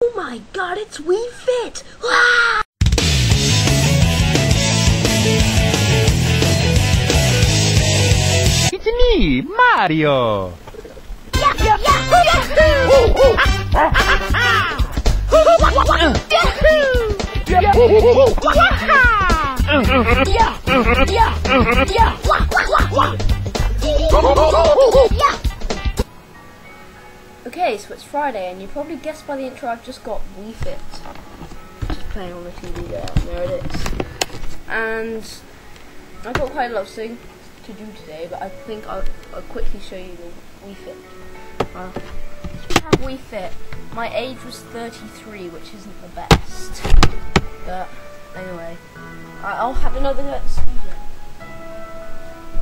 Oh my god, it's Wii Fit! Ah! It's me, Mario! Okay, so it's Friday, and you probably guessed by the intro I've just got Wii Fit. Just playing on the TV there, and there it is. And I've got quite a lot of things to do today, but I think I'll quickly show you the Wii Fit. We have Wii Fit. My age was 33, which isn't the best. But anyway, I'll have another go at the ski jump.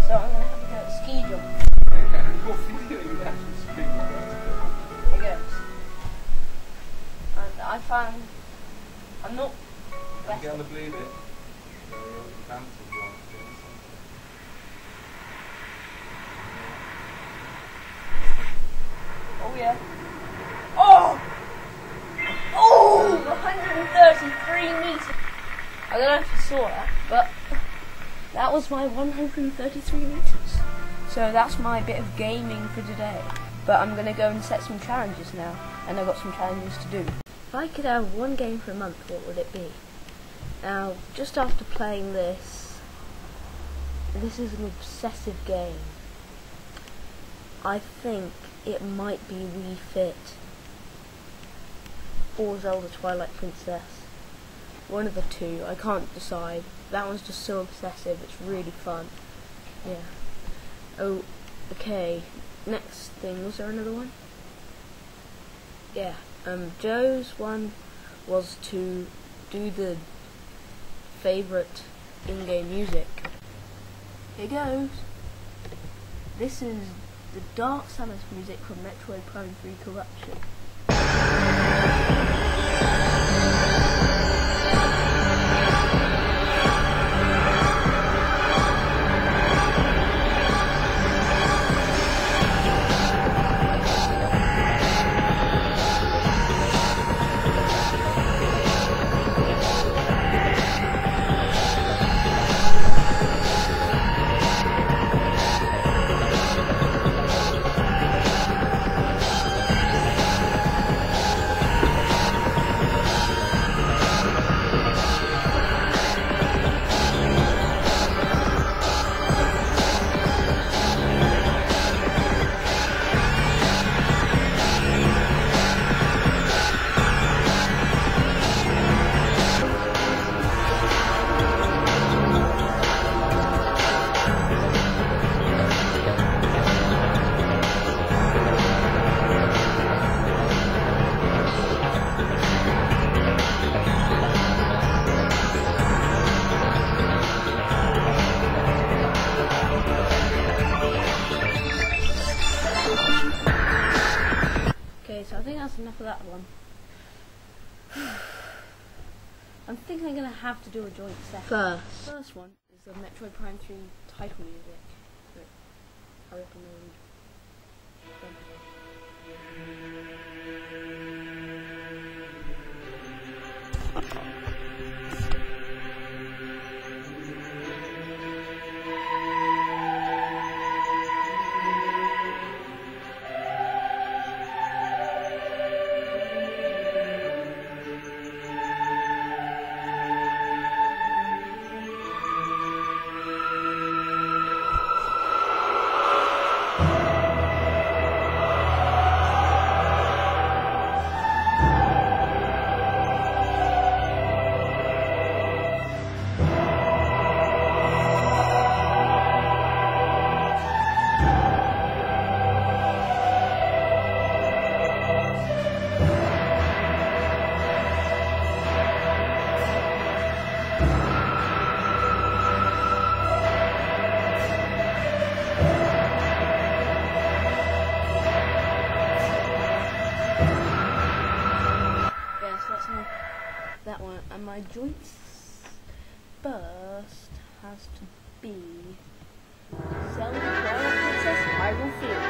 So I'm going to have a go at ski jump. It goes. And I found I'm not best. Get on the blue bit. Oh yeah. Oh! Oh! 133 meters. I don't know if you saw that, but that was my 133 meters. So that's my bit of gaming for today. But I'm going to go and set some challenges now, and I've got some challenges to do. If I could have one game for a month, what would it be? Now, just after playing this is an obsessive game. I think it might be Wii Fit or Zelda Twilight Princess. One of the two, I can't decide. That one's just so obsessive, it's really fun. Yeah. Oh, okay. Next thing, was there another one? Yeah. Joe's one was to do the favourite in-game music. Here goes. This is the Dark Samus music from Metroid Prime 3 Corruption. So I think that's enough of that one. I'm thinking I'm going to have to do a joint set. First one is the Metroid Prime 3 title music. Wait, hurry up and read. That one, and my joint first has to be Zelda Twilight Princess Hyrule Field.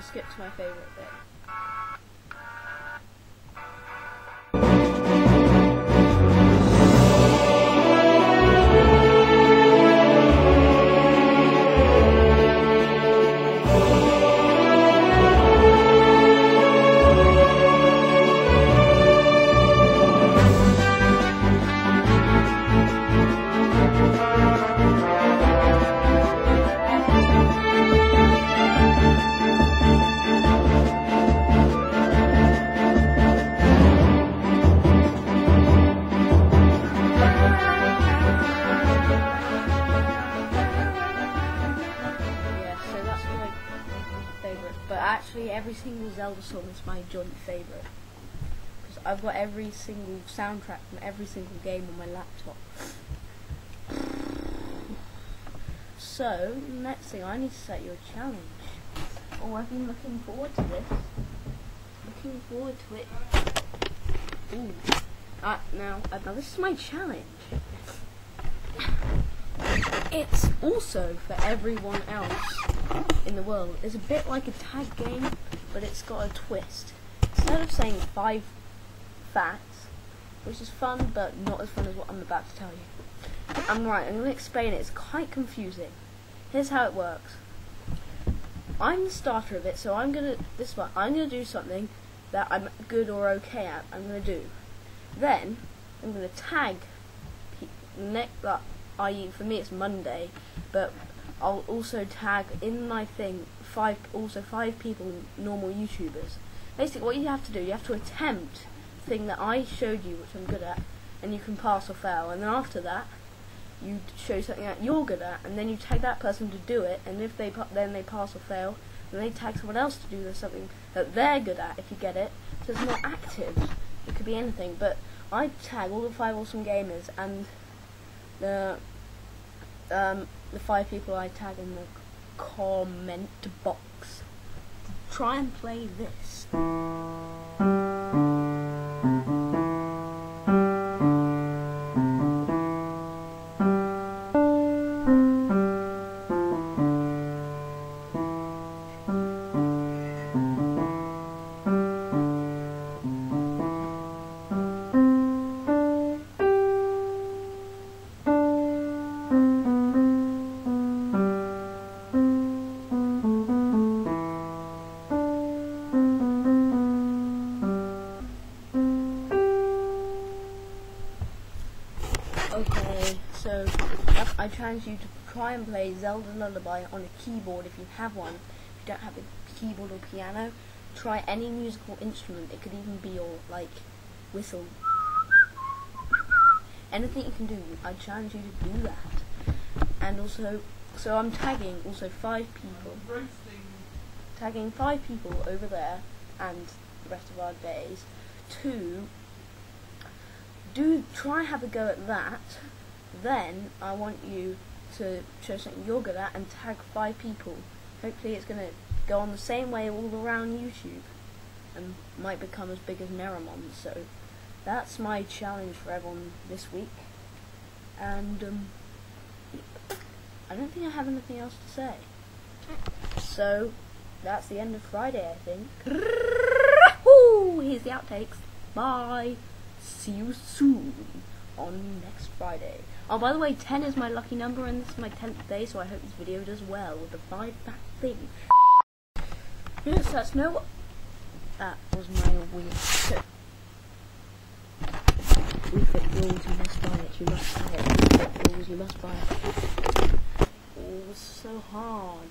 gonna skip to my favourite bit. But actually every single Zelda song is my joint favourite, because I've got every single soundtrack from every single game on my laptop. So, next thing, I need to set you a challenge. Oh, I've been looking forward to this. Looking forward to it. Ooh. Now this is my challenge. It's also for everyone else in the world. It's a bit like a tag game, but it's got a twist. Instead of saying 5 facts, which is fun, but not as fun as what I'm about to tell you. I'm going to explain it. It's quite confusing. Here's how it works. I'm the starter of it, so I'm gonna do something that I'm good or okay at. I'm gonna do. Then I'm gonna tag i.e. for me it's Monday, but I'll also tag in my thing 5 people, normal YouTubers. Basically what you have to do, you have to attempt the thing that I showed you, which I'm good at, and you can pass or fail, and then after that you show something that you're good at, and then you tag that person to do it, and if they pass or fail, then they tag someone else to do something that they're good at, if you get it. So it's not active, it could be anything, but I tag all the 5 awesome gamers, and the 5 people I tag in the comment box. Try and play this. Okay, so I challenge you to try and play Zelda Lullaby on a keyboard if you have one. If you don't have a keyboard or piano, try any musical instrument. It could even be your, whistle. Anything you can do, I challenge you to do that. And also, so I'm tagging also 5 people. Tagging 5 people over there and the rest of our days to try have a go at that. Then I want you to show something you're good at and tag 5 people. Hopefully it's going to go on the same way all around YouTube and might become as big as Meramon. So that's my challenge for everyone this week. And I don't think I have anything else to say. So that's the end of Friday, I think. Here's the outtakes. Bye. See you soon on next Friday. Oh, by the way, 10 is my lucky number, and this is my 10th day, so I hope this video does well with the 5 fact thing. Yes, that's no. That was my weird tip. We fit rules, you must buy it, you must buy it. We fit rules, you must buy it. Oh, it's so hard.